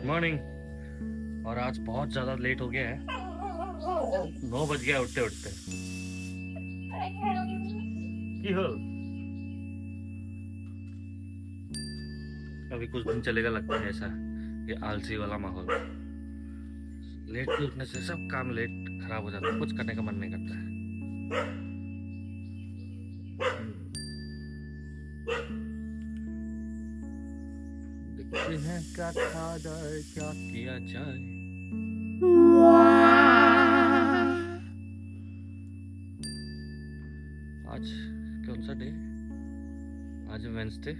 Morning. और आज बहुत ज़्यादा लेट हो गया है, 9 बज गया उठते उठते। की हो? अभी कुछ दिन चलेगा लगता है ऐसा, ये आलसी वाला माहौल। लेट के उठने से सब काम लेट खराब हो जाता है, कुछ करने का मन नहीं करता है। देखते हैं क्या था जाए, क्या किया जाए। आज कौन सा डे? आज वेंसडे।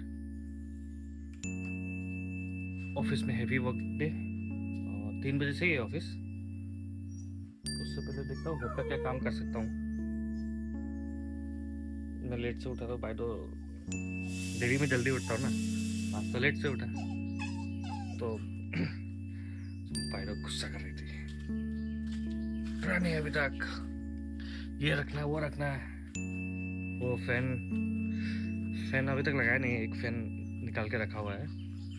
ऑफिस में हैवी वर्क डे और 3 बजे से ही है ऑफिस। उससे पहले देखता हूँ घर का क्या काम कर सकता हूँ। मैं लेट से उठा तो भाई, तो डेली में जल्दी उठता हूँ ना, आज तो लेट से उठा तो भाई तो गुस्सा कर रही थी, उठा नहीं अभी तक, ये रखना है वो रखना है। वो फैन अभी तक लगाया नहीं है, एक फैन निकाल के रखा हुआ है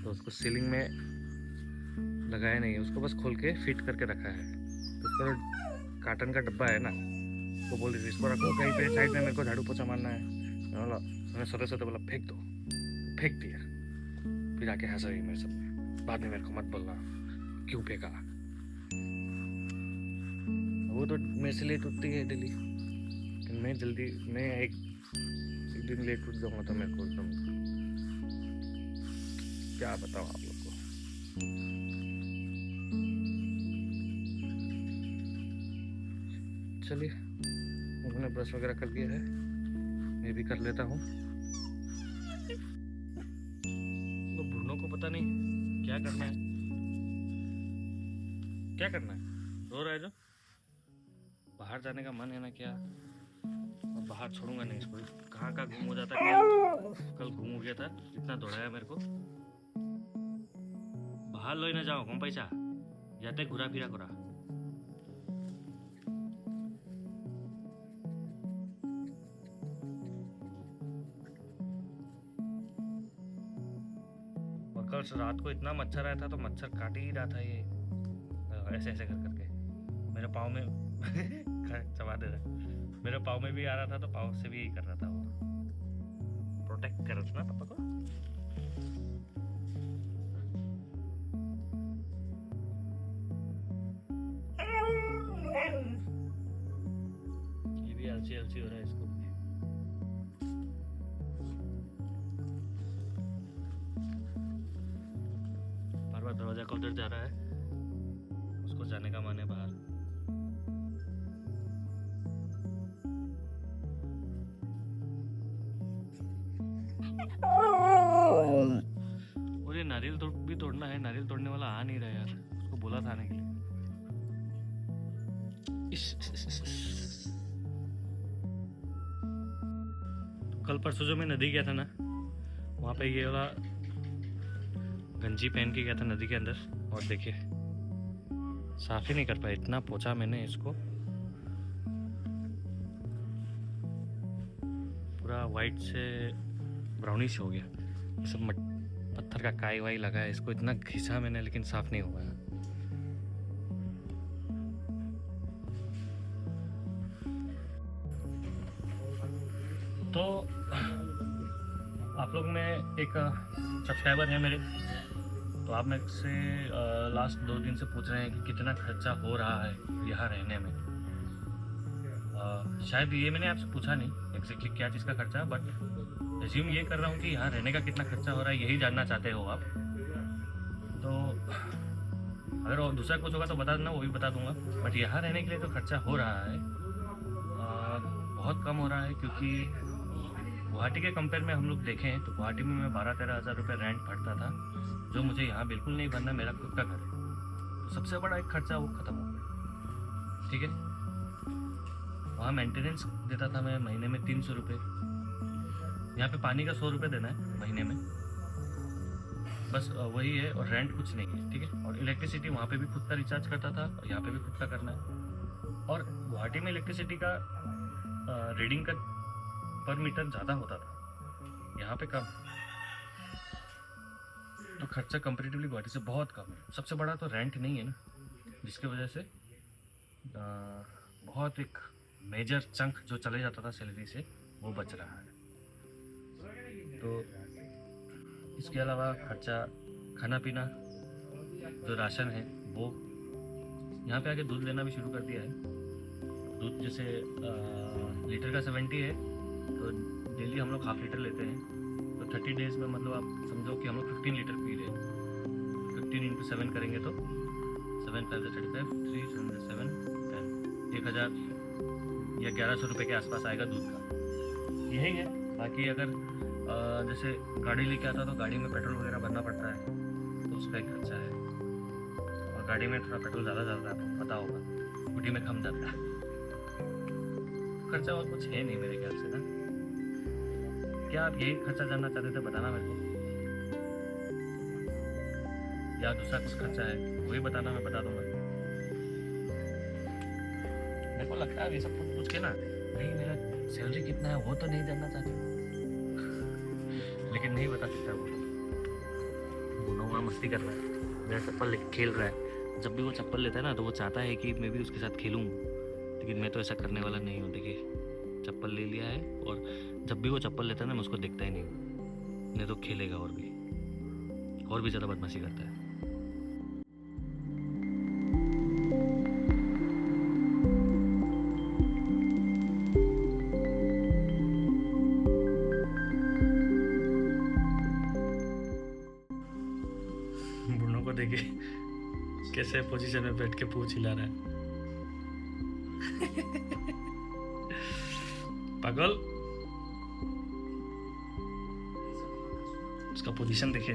तो उसको सीलिंग में लगाया नहीं है, उसको बस खोल के फिट करके रखा है। तो उसका कार्टन का डब्बा है ना, तो बोल रही थी इसको रखो कहीं पे साइड में, मेरे को झाड़ू पोछा मारना है। मैंने सोते सोते बोला फेंक दो, फेंक दिया। फिर आके हंस रही मेरे सामने, बाद में मेरे को मत बोलना क्यों फेंका। वो तो मेरे से लेट उठती है डेली, मैं एक दिन लेट उठ जाऊंगा तो मेरे को एकदम क्या बताऊं आप लोग को। चलिए, उन्होंने ब्रश वगैरह कर दिया है, मैं भी कर लेता हूँ। तो भुनों को पता नहीं क्या करना है, क्या करना है। रो रहा है जो, बाहर जाने का मन है ना क्या, और बाहर छोड़ूंगा नहीं इसको। कहाँ कहाँ घूम हो जाता है, कल घूम हो गया था, इतना दौड़ाया मेरे को। बाहर लो ना जाओ कम पैसा जाते घुरा फिरा करा। और कल रात को इतना मच्छर आया था, तो मच्छर काट ही रहा था ये, ऐसे ऐसे कर करके मेरे पाँव में चबा दे रहा, मेरे पाँव में भी आ रहा था, तो पाँव से भी यही कर रहा था। वो प्रोटेक्ट कर रहा था ना पापा को। ये भी आलसी आलसी हो रहा है इसको। बार बार दरवाजा खोल जा रहा है, उसको जाने का मन है बाहर। और ये नारियल भी तोड़ना है, नारियल तोड़ने वाला आ नहीं रहा यार, उसको बोला था आने के लिए। कल परसों जो मैं नदी गया था ना, वहाँ पे ये वाला गंजी पहन के गया था नदी के अंदर, और देखिए साफ ही नहीं कर पाया, इतना पोंछा मैंने इसको, पूरा वाइट से ब्राउनिश हो गया। ये सब पत्थर का काई वाई लगा है, इसको इतना घिसा मैंने लेकिन साफ नहीं हुआ है। तो आप लोग में एक सब्सक्राइबर है मेरे, तो आप मेरे से लास्ट 2 दिन से पूछ रहे हैं कि कितना खर्चा हो रहा है यहाँ रहने में। शायद ये मैंने आपसे पूछा नहीं एग्जैक्टली क्या चीज़ का खर्चा, बट एज्यूम ये कर रहा हूँ कि यहाँ रहने का कितना खर्चा हो रहा है, यही जानना चाहते हो आप। तो अगर और दूसरा कुछ होगा तो बता देना, वो भी बता दूंगा। बट यहाँ रहने के लिए जो खर्चा हो रहा है बहुत कम हो रहा है, क्योंकि गुवाहाटी के कंपेयर में हम लोग देखें तो गुवाहाटी में मैं 12-13 हज़ार रुपये रेंट भरता था, जो मुझे यहाँ बिल्कुल नहीं भरना, मेरा खुद का घर है। तो सबसे बड़ा एक खर्चा वो ख़त्म हो गया, ठीक है। वहाँ मेंटेनेंस देता था मैं महीने में 300 रुपये, यहाँ पे पानी का 100 रुपये देना है महीने में, बस वही है, और रेंट कुछ नहीं है, ठीक है। और इलेक्ट्रिसिटी वहाँ पे भी खुद का रिचार्ज करता था, और यहाँ पे भी खुद का करना है। और गुवाहाटी में इलेक्ट्रिसिटी का रीडिंग का पर मीटर ज़्यादा होता था, यहाँ पे कम। तो खर्चा कंपेरेटिवली गुवाहाटी से बहुत कम है। सबसे बड़ा तो रेंट नहीं है ना, जिसकी वजह से बहुत एक मेजर चंक जो चले जाता था सैलरी से वो बच रहा है। तो इसके अलावा खर्चा खाना पीना, जो राशन है वो, यहाँ पे आके दूध लेना भी शुरू कर दिया है। दूध जैसे लीटर का 70 है, तो डेली हम लोग हाफ लीटर लेते हैं। तो 30 डेज़ में मतलब आप समझो कि हम लोग 15 लीटर पी रहे हैं। 15 × 7 करेंगे तो 7 5 35 3 7 7 10 1000 या 1100 रुपये के आसपास आएगा दूध का। यही है। बाकी अगर जैसे गाड़ी लेके आता तो गाड़ी में पेट्रोल वगैरह भरना पड़ता है, तो उसका एक खर्चा है। और गाड़ी में थोड़ा पेट्रोल ज़्यादा जाता है, आपको पता होगा, स्कूटी में कम जाता है। खर्चा और कुछ है नहीं मेरे ख्याल से ना। क्या आप यही खर्चा जानना चाहते थे? बताना मेरे को, या दूसरा कुछ खर्चा है वही बताना, मैं बता दूंगा। मेरे को लगता है ये सब कुछ पूछ के ना, नहीं मेरा सैलरी कितना है वो तो नहीं जानना चाहते, लेकिन नहीं बता सकता। वो नौवा मस्ती कर रहा है, मेरा चप्पल लेके खेल रहा है। जब भी वो चप्पल लेता है ना तो वो चाहता है कि मैं भी उसके साथ खेलूँ, लेकिन मैं तो ऐसा करने वाला नहीं हूँ। देखिए चप्पल ले लिया है, और जब भी वो चप्पल लेता है ना मैं उसको देखता ही नहीं तो खेलेगा और भी ज़्यादा बदमाशी करता है। बुढ़ों को देखे कैसे पोजीशन में बैठ के पूंछ हिला रहा है। पागल, उसका पोजीशन देखिए।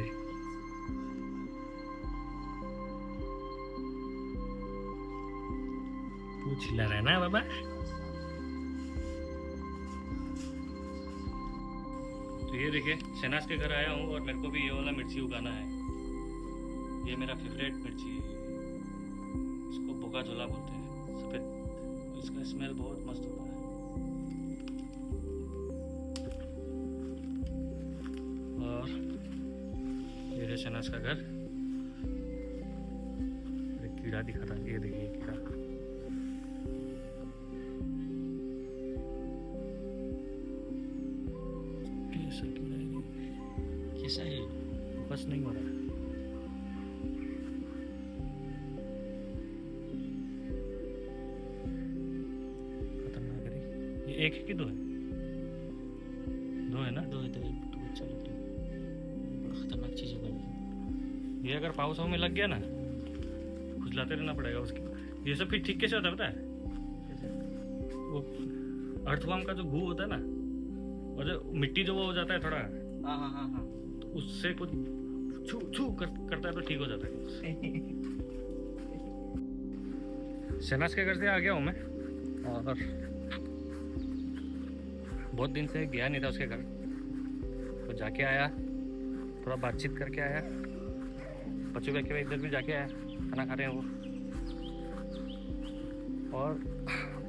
पूंछ हिला रहा है ना बाबा। तो ये देखिए, शहनाज के घर आया हूँ और मेरे को भी ये वाला मिर्ची उगाना है। ये मेरा फेवरेट मिर्ची है, इसको बोका झोला बोलते हैं, सफ़ेद। इसका स्मेल बहुत मस्त होता है। और ये है शहनाज का घर। एक कीड़ा दिखा था, ये देखिए कीड़ा। कैसा कीड़ा है? कैसा है? बस नहीं हो रहा है। एक है कि दो है? दो है ना? दो है तो अच्छा लगता है। बड़ा खतरनाक चीज़ है। ये अगर पाउस में लग गया ना, खुजलाते रहना पड़ेगा उसकी। ये सब फिर ठीक कैसे होता है पता है? वो अर्थवर्म का जो गू होता है ना, और जो मिट्टी जो वो हो जाता है थोड़ा, हाँ, तो उससे कुछ छू छू करता है तो ठीक हो जाता है। शहनाज के घर से आ गया हूँ मैं, और बहुत दिन से गया नहीं था उसके घर, तो जाके आया, थोड़ा बातचीत करके आया। बच्चों के इधर भी जाके आया, खाना खा रहे हैं वो। और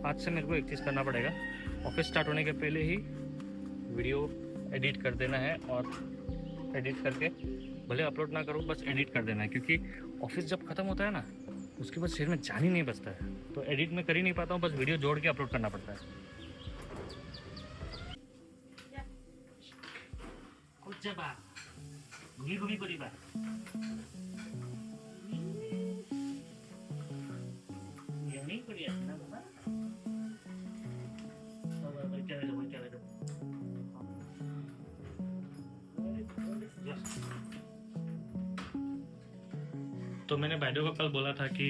आज से मेरे को एक चीज़ करना पड़ेगा, ऑफिस स्टार्ट होने के पहले ही वीडियो एडिट कर देना है, और एडिट करके भले अपलोड ना करूँ, बस एडिट कर देना है। क्योंकि ऑफिस जब ख़त्म होता है ना, उसके बाद शहर में जान ही नहीं बचता है, तो एडिट में कर ही नहीं पाता हूँ, बस वीडियो जोड़ के अपलोड करना पड़ता है। घूमी करीबा तो मैंने भाइयों को कल बोला था कि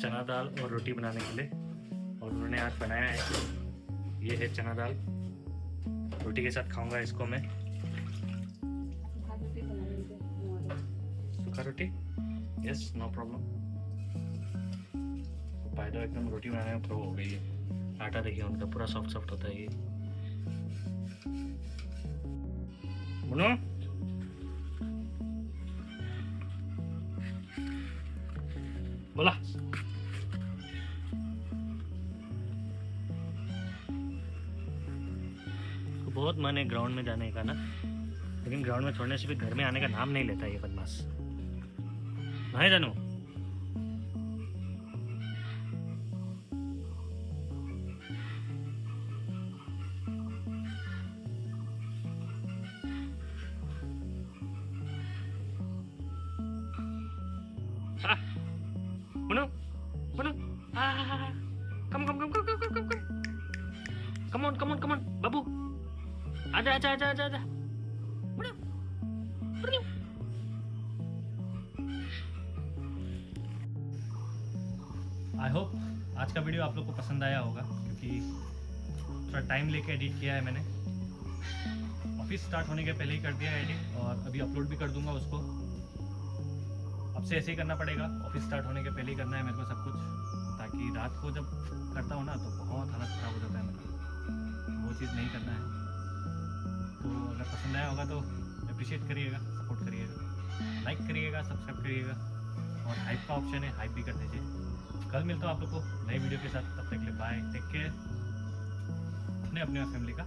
चना दाल और रोटी बनाने के लिए, और उन्होंने आज बनाया है। ये है चना दाल, रोटी के साथ खाऊंगा इसको मैं। सूखा रोटी, यस, नो प्रॉब्लम। भाइयों एकदम रोटी बनाने में प्रो हो गई है। आटा देखिए उनका पूरा सॉफ्ट सॉफ्ट होता है। ये मुनो, बोला बहुत मन है ग्राउंड में जाने का ना, लेकिन ग्राउंड में छोड़ने से भी घर में आने का नाम नहीं लेता ये बदमाश। है जानू? Mano, Mano, come, come, come, come, come, come, come, come on, come on, come on, बाबू, आजा, आजा, आजा, आजा, आजा, Mano, Mano. आई होप आज का वीडियो आप लोग को पसंद आया होगा, क्योंकि थोड़ा टाइम लेके एडिट किया है मैंने। ऑफिस स्टार्ट होने के पहले ही कर दिया है एडिट, और अभी अपलोड भी कर दूंगा उसको। अब से ऐसे ही करना पड़ेगा, ऑफिस स्टार्ट होने के पहले ही करना है मेरे को सब कुछ, ताकि रात को जब करता हूँ ना तो बहुत हालत ख़राब हो जाता है मेरा, वो चीज़ नहीं करना है। तो अगर पसंद आया होगा तो अप्रिशिएट करिएगा, सपोर्ट करिएगा, लाइक करिएगा, सब्सक्राइब करिएगा, और हाइप का ऑप्शन है, हाइप भी कर दीजिए। कल मिलता हूँ आप लोग को नई वीडियो के साथ, तब तक के लिए बाय, टेक केयर, अपने अपने फैमिली का